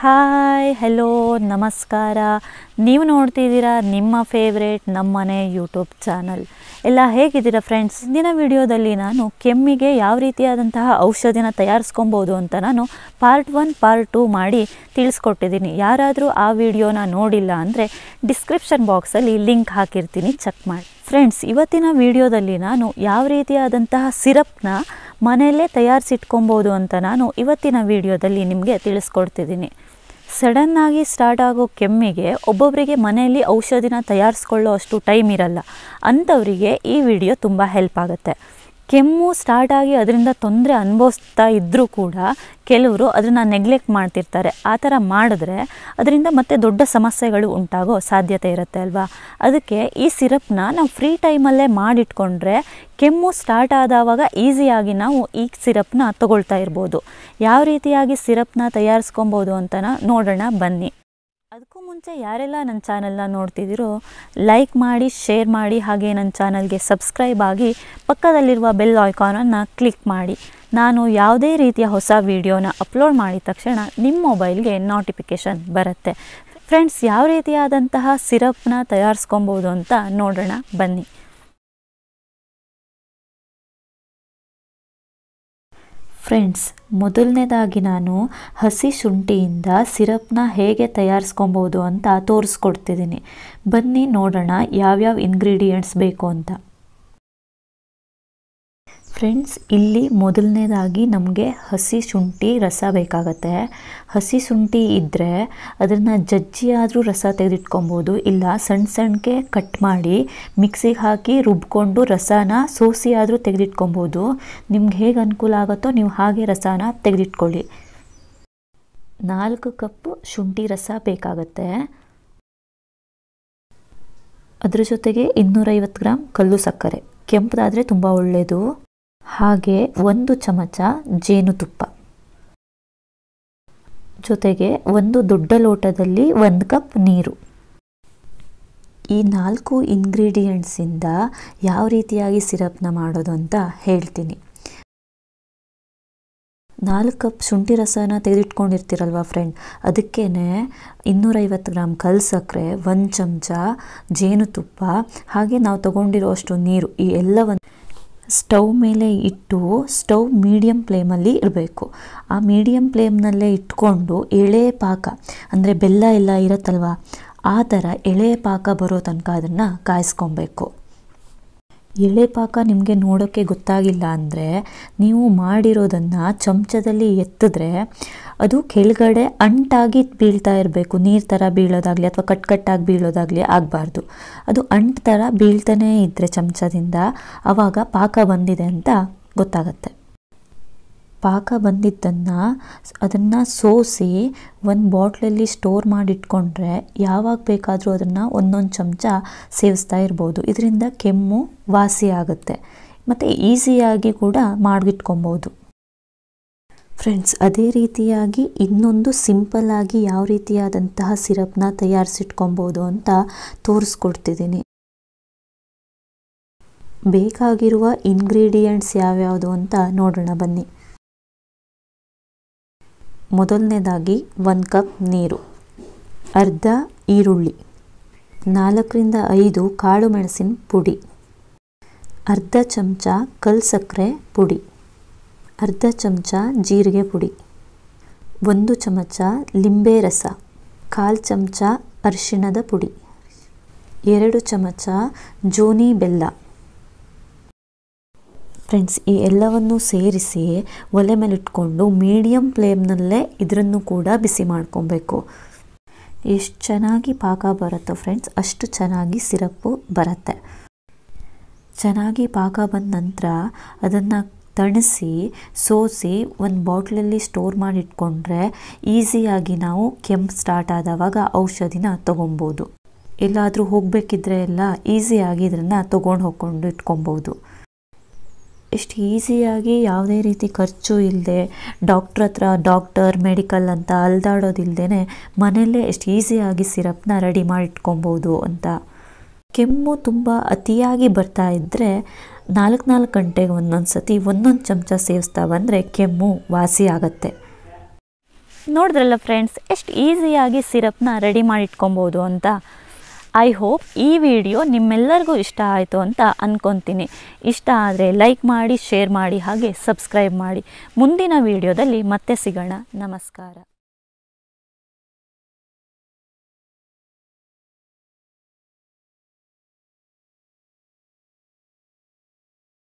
Hi hello ನಮಸ್ಕಾರ. ನೀವು ನೋಡ್ತಿದ್ದೀರಾ ನಿಮ್ಮ ಫೇವ್ರೇಟ್ ನಮ್ಮನೆ ಯೂಟ್ಯೂಬ್ ಚಾನಲ್. ಎಲ್ಲ ಹೇಗಿದ್ದೀರಾ ಫ್ರೆಂಡ್ಸ್? ಇಂದಿನ ವಿಡಿಯೋದಲ್ಲಿ ನಾನು ಕೆಮ್ಮಿಗೆ ಯಾವ ರೀತಿಯಾದಂತಹ ಔಷಧಿನ ತಯಾರಿಸ್ಕೊಬೋದು ಅಂತ ನಾನು ಪಾರ್ಟ್ 1 ಪಾರ್ಟ್ 2 ಮಾಡಿ ತಿಳಿಸ್ಕೊಟ್ಟಿದ್ದೀನಿ. ಯಾರಾದರೂ ಆ ವಿಡಿಯೋನ ನೋಡಿಲ್ಲ ಅಂದರೆ ಡಿಸ್ಕ್ರಿಪ್ಷನ್ ಬಾಕ್ಸಲ್ಲಿ ಲಿಂಕ್ ಹಾಕಿರ್ತೀನಿ, ಚೆಕ್ ಮಾಡಿ. ಫ್ರೆಂಡ್ಸ್, ಇವತ್ತಿನ ವಿಡಿಯೋದಲ್ಲಿ ನಾನು ಯಾವ ರೀತಿಯಾದಂತಹ ಸಿರಪ್ನ ಮನೆಯಲ್ಲೇ ತಯಾರಿಸಿಟ್ಕೊಬೋದು ಅಂತ ನಾನು ಇವತ್ತಿನ ವಿಡಿಯೋದಲ್ಲಿ ನಿಮಗೆ ತಿಳಿಸ್ಕೊಡ್ತಿದ್ದೀನಿ. ಸಡನ್ನಾಗಿ ಸ್ಟಾರ್ಟ್ ಆಗೋ ಕೆಮ್ಮಿಗೆ ಒಬ್ಬೊಬ್ಬರಿಗೆ ಮನೆಯಲ್ಲಿ ಔಷಧಿನ ತಯಾರಿಸ್ಕೊಳ್ಳೋ ಅಷ್ಟು ಟೈಮ್ ಇರಲ್ಲ. ಅಂಥವರಿಗೆ ಈ ವಿಡಿಯೋ ತುಂಬ ಹೆಲ್ಪ್ ಆಗುತ್ತೆ. ಕೆಮ್ಮು ಸ್ಟಾರ್ಟ್ ಆಗಿ ಅದರಿಂದ ತೊಂದರೆ ಅನುಭವಿಸ್ತಾ ಇದ್ದರೂ ಕೂಡ ಕೆಲವರು ಅದನ್ನು ನೆಗ್ಲೆಕ್ಟ್ ಮಾಡ್ತಿರ್ತಾರೆ. ಆ ಥರ ಮಾಡಿದ್ರೆ ಅದರಿಂದ ಮತ್ತೆ ದೊಡ್ಡ ಸಮಸ್ಯೆಗಳು ಉಂಟಾಗೋ ಸಾಧ್ಯತೆ ಇರುತ್ತೆ ಅಲ್ವಾ. ಅದಕ್ಕೆ ಈ ಸಿರಪ್ನ ನಾವು ಫ್ರೀ ಟೈಮಲ್ಲೇ ಮಾಡಿಟ್ಕೊಂಡ್ರೆ ಕೆಮ್ಮು ಸ್ಟಾರ್ಟ್ ಆದವಾಗ ಈಸಿಯಾಗಿ ನಾವು ಈ ಸಿರಪ್ನ ತಗೊಳ್ತಾ ಇರ್ಬೋದು. ಯಾವ ರೀತಿಯಾಗಿ ಸಿರಪ್ನ ತಯಾರಿಸ್ಕೊಬೋದು ಅಂತ ನೋಡೋಣ ಬನ್ನಿ. ಅದಕ್ಕೂ ಮುಂಚೆ ಯಾರೆಲ್ಲ ನನ್ನ ಚಾನಲ್ನ ನೋಡ್ತಿದ್ದೀರೋ ಲೈಕ್ ಮಾಡಿ, ಶೇರ್ ಮಾಡಿ, ಹಾಗೆ ನನ್ನ ಚಾನಲ್ಗೆ ಸಬ್ಸ್ಕ್ರೈಬ್ ಆಗಿ ಪಕ್ಕದಲ್ಲಿರುವ ಬೆಲ್ ಐಕಾನನ್ನು ಕ್ಲಿಕ್ ಮಾಡಿ. ನಾನು ಯಾವುದೇ ರೀತಿಯ ಹೊಸ ವಿಡಿಯೋನ ಅಪ್ಲೋಡ್ ಮಾಡಿದ ತಕ್ಷಣ ನಿಮ್ಮ ಮೊಬೈಲ್ಗೆ ನೋಟಿಫಿಕೇಷನ್ ಬರುತ್ತೆ. ಫ್ರೆಂಡ್ಸ್, ಯಾವ ರೀತಿಯಾದಂತಹ ಸಿರಪ್ನ ತಯಾರಿಸ್ಕೊಬೋದು ಅಂತ ನೋಡೋಣ ಬನ್ನಿ. ಫ್ರೆಂಡ್ಸ್, ಮೊದಲನೇದಾಗಿ ನಾನು ಹಸಿ ಶುಂಠಿಯಿಂದ ಸಿರಪ್ನ ಹೇಗೆ ತಯಾರಿಸ್ಕೊಬೋದು ಅಂತ ತೋರಿಸ್ಕೊಡ್ತಿದ್ದೀನಿ. ಬನ್ನಿ ನೋಡೋಣ ಯಾವ್ಯಾವ ಇಂಗ್ರೀಡಿಯೆಂಟ್ಸ್ ಬೇಕು ಅಂತ. ಫ್ರೆಂಡ್ಸ್, ಇಲ್ಲಿ ಮೊದಲನೇದಾಗಿ ನಮಗೆ ಹಸಿ ಶುಂಠಿ ರಸ ಬೇಕಾಗತ್ತೆ. ಹಸಿ ಶುಂಠಿ ಇದ್ದರೆ ಅದನ್ನು ಜಜ್ಜಿ ಆದರೂ ರಸ ತೆಗೆದಿಟ್ಕೊಬೋದು, ಇಲ್ಲ ಸಣ್ಣ ಸಣ್ಣಗೆ ಕಟ್ ಮಾಡಿ ಮಿಕ್ಸಿಗೆ ಹಾಕಿ ರುಬ್ಕೊಂಡು ರಸನ ಸೋಸಿ ಆದರೂ ತೆಗೆದಿಟ್ಕೊಬೋದು. ನಿಮ್ಗೆ ಹೇಗೆ ಅನುಕೂಲ ಆಗುತ್ತೋ ನೀವು ಹಾಗೆ ರಸನ ತೆಗೆದಿಟ್ಕೊಳ್ಳಿ. 4 ಕಪ್ ಶುಂಠಿ ರಸ ಬೇಕಾಗತ್ತೆ. ಅದ್ರ ಜೊತೆಗೆ 250 ಗ್ರಾಮ್ ಕಲ್ಲು ಸಕ್ಕರೆ, ಕೆಂಪದಾದರೆ ತುಂಬ ಒಳ್ಳೆಯದು. ಹಾಗೆ 1 ಚಮಚ ಜೇನುತುಪ್ಪ, ಜೊತೆಗೆ 1 ದೊಡ್ಡ ಲೋಟದಲ್ಲಿ 1 ಕಪ್ ನೀರು. ಈ 4 ಇಂಗ್ರೀಡಿಯೆಂಟ್ಸಿಂದ ಯಾವ ರೀತಿಯಾಗಿ ಸಿರಪ್ನ ಮಾಡೋದು ಅಂತ ಹೇಳ್ತೀನಿ. 4 ಕಪ್ ಶುಂಠಿ ರಸನ ತೆಗೆದಿಟ್ಕೊಂಡಿರ್ತೀರಲ್ವ ಫ್ರೆಂಡ್, ಅದಕ್ಕೇ 250 ಗ್ರಾಮ್ ಕಲ್ಲು ಸಕ್ಕರೆ, 1 ಚಮಚ ಜೇನುತುಪ್ಪ, ಹಾಗೆ ನಾವು ತಗೊಂಡಿರೋ ಅಷ್ಟು ನೀರು, ಈ ಎಲ್ಲವನ್ನು ಸ್ಟವ್ ಮೇಲೆ ಇಟ್ಟು ಸ್ಟವ್ ಮೀಡಿಯಮ್ ಫ್ಲೇಮಲ್ಲಿ ಇರಬೇಕು. ಆ ಮೀಡಿಯಮ್ ಫ್ಲೇಮ್ನಲ್ಲೇ ಇಟ್ಕೊಂಡು ಎಳೆ ಪಾಕ, ಅಂದರೆ ಬೆಲ್ಲ ಎಲ್ಲ ಇರುತ್ತಲ್ವ, ಆ ಥರ ಎಳೆ ಪಾಕ ಬರೋ ತನಕ ಅದನ್ನು ಕಾಯಿಸ್ಕೊಬೇಕು. ಎಳೆ ಪಾಕ ನಿಮಗೆ ನೋಡೋಕ್ಕೆ ಗೊತ್ತಾಗಿಲ್ಲ ಅಂದರೆ ನೀವು ಮಾಡಿರೋದನ್ನು ಚಮಚದಲ್ಲಿ ಎತ್ತಿದ್ರೆ ಅದು ಕೆಳಗಡೆ ಅಂಟಾಗಿ ಬೀಳ್ತಾ ಇರಬೇಕು. ನೀರು ಥರ ಬೀಳೋದಾಗಲಿ ಅಥವಾ ಕಟ್ಟಾಗಿ ಬೀಳೋದಾಗಲಿ ಆಗಬಾರ್ದು. ಅದು ಅಂಟು ಥರ ಬೀಳ್ತಾನೇ ಇದ್ದರೆ ಚಮಚದಿಂದ, ಆವಾಗ ಪಾಕ ಬಂದಿದೆ ಅಂತ ಗೊತ್ತಾಗತ್ತೆ. ಪಾಕ ಅದನ್ನು ಸೋಸಿ ಒಂದು ಬಾಟ್ಲಲ್ಲಿ ಸ್ಟೋರ್ ಮಾಡಿಟ್ಕೊಂಡ್ರೆ ಯಾವಾಗ ಬೇಕಾದರೂ ಅದನ್ನು ಒಂದೊಂದು ಚಮಚ ಸೇವಿಸ್ತಾ ಇರ್ಬೋದು. ಇದರಿಂದ ಕೆಮ್ಮು ವಾಸಿ ಆಗುತ್ತೆ ಮತ್ತು ಈಸಿಯಾಗಿ ಕೂಡ ಮಾಡಿಟ್ಕೊಬೋದು. ಫ್ರೆಂಡ್ಸ್, ಅದೇ ರೀತಿಯಾಗಿ ಇನ್ನೊಂದು ಸಿಂಪಲ್ಲಾಗಿ ಯಾವ ರೀತಿಯಾದಂತಹ ಸಿರಪ್ನ ತಯಾರಿಸಿಟ್ಕೊಬೋದು ಅಂತ ತೋರಿಸ್ಕೊಡ್ತಿದ್ದೀನಿ. ಬೇಕಾಗಿರುವ ಇಂಗ್ರೀಡಿಯೆಂಟ್ಸ್ ಯಾವ್ಯಾವುದು ಅಂತ ನೋಡೋಣ ಬನ್ನಿ. ಮೊದಲನೇದಾಗಿ 1 ಕಪ್ ನೀರು, ಅರ್ಧ ಈರುಳ್ಳಿ, 4 ರಿಂದ 5 ಕಾಳು ಮೆಣಸಿನ ಪುಡಿ, ಅರ್ಧ ಚಮಚ ಕಲ್ಲು ಸಕ್ಕರೆ ಪುಡಿ, ಅರ್ಧ ಚಮಚ ಜೀರಿಗೆ ಪುಡಿ, 1 ಚಮಚ ಲಿಂಬೆ ರಸ, 1/4 ಚಮಚ ಅರಿಶಿಣದ ಪುಡಿ, 2 ಚಮಚ ಜೋನಿ ಬೆಲ್ಲ. ಫ್ರೆಂಡ್ಸ್, ಈ ಎಲ್ಲವನ್ನು ಸೇರಿಸಿ ಒಲೆ ಮೇಲೆ ಇಟ್ಕೊಂಡು ಮೀಡಿಯಮ್ ಫ್ಲೇಮ್ನಲ್ಲೇ ಇದನ್ನು ಕೂಡ ಬಿಸಿ ಮಾಡ್ಕೊಬೇಕು. ಎಷ್ಟು ಚೆನ್ನಾಗಿ ಪಾಕ ಬರುತ್ತೋ ಫ್ರೆಂಡ್ಸ್, ಅಷ್ಟು ಚೆನ್ನಾಗಿ ಸಿರಪ್ಪು ಬರುತ್ತೆ. ಚೆನ್ನಾಗಿ ಪಾಕ ಬಂದ ನಂತರ ಅದನ್ನು ತಣಿಸಿ ಸೋಸಿ ಒಂದು ಬಾಟ್ಲಲ್ಲಿ ಸ್ಟೋರ್ ಮಾಡಿ ಇಟ್ಕೊಂಡ್ರೆ ಈಸಿಯಾಗಿ ನಾವು ಕೆಮ್ಮು ಸ್ಟಾರ್ಟ್ ಆದವಾಗ ಔಷಧಿನ ತೊಗೊಬೋದು. ಎಲ್ಲಾದರೂ ಹೋಗಬೇಕಿದ್ರೆ ಎಲ್ಲ ಈಸಿಯಾಗಿ ಇದನ್ನು ತೊಗೊಂಡು ಹೋಗ್ಕೊಂಡು ಇಟ್ಕೊಬೋದು. ಎಷ್ಟು ಈಸಿಯಾಗಿ ಯಾವುದೇ ರೀತಿ ಖರ್ಚು ಇಲ್ಲದೆ ಡಾಕ್ಟರ್ ಮೆಡಿಕಲ್ ಅಂತ ಅಲ್ದಾಡೋದಿಲ್ಲದೇ ಮನೆಯಲ್ಲೇ ಎಷ್ಟು ಈಸಿಯಾಗಿ ಸಿರಪ್ನ ರೆಡಿ ಮಾಡಿಟ್ಕೊಬೋದು ಅಂತ. ಕೆಮ್ಮು ತುಂಬ ಅತಿಯಾಗಿ ಬರ್ತಾ ಇದ್ದರೆ 4 ಗಂಟೆಗೆ ಒಂದೊಂದು ಸತಿ 1 ಚಮಚ ಸೇವಿಸ್ತಾ ಬಂದರೆ ಕೆಮ್ಮು ವಾಸಿ ಆಗುತ್ತೆ. ನೋಡಿದ್ರಲ್ಲ ಫ್ರೆಂಡ್ಸ್, ಎಷ್ಟು ಈಸಿಯಾಗಿ ಸಿರಪ್ನ ರೆಡಿ ಮಾಡಿಟ್ಕೊಬೋದು ಅಂತ. ಐ ಹೋಪ್ ಈ ವಿಡಿಯೋ ನಿಮ್ಮೆಲ್ಲರಿಗೂ ಇಷ್ಟ ಆಯಿತು ಅಂತ ಅಂದ್ಕೊತೀನಿ. ಇಷ್ಟ ಆದರೆ ಲೈಕ್ ಮಾಡಿ, ಶೇರ್ ಮಾಡಿ, ಹಾಗೆ ಸಬ್ಸ್ಕ್ರೈಬ್ ಮಾಡಿ. ಮುಂದಿನ ವಿಡಿಯೋದಲ್ಲಿ ಮತ್ತೆ ಸಿಗೋಣ. ನಮಸ್ಕಾರ.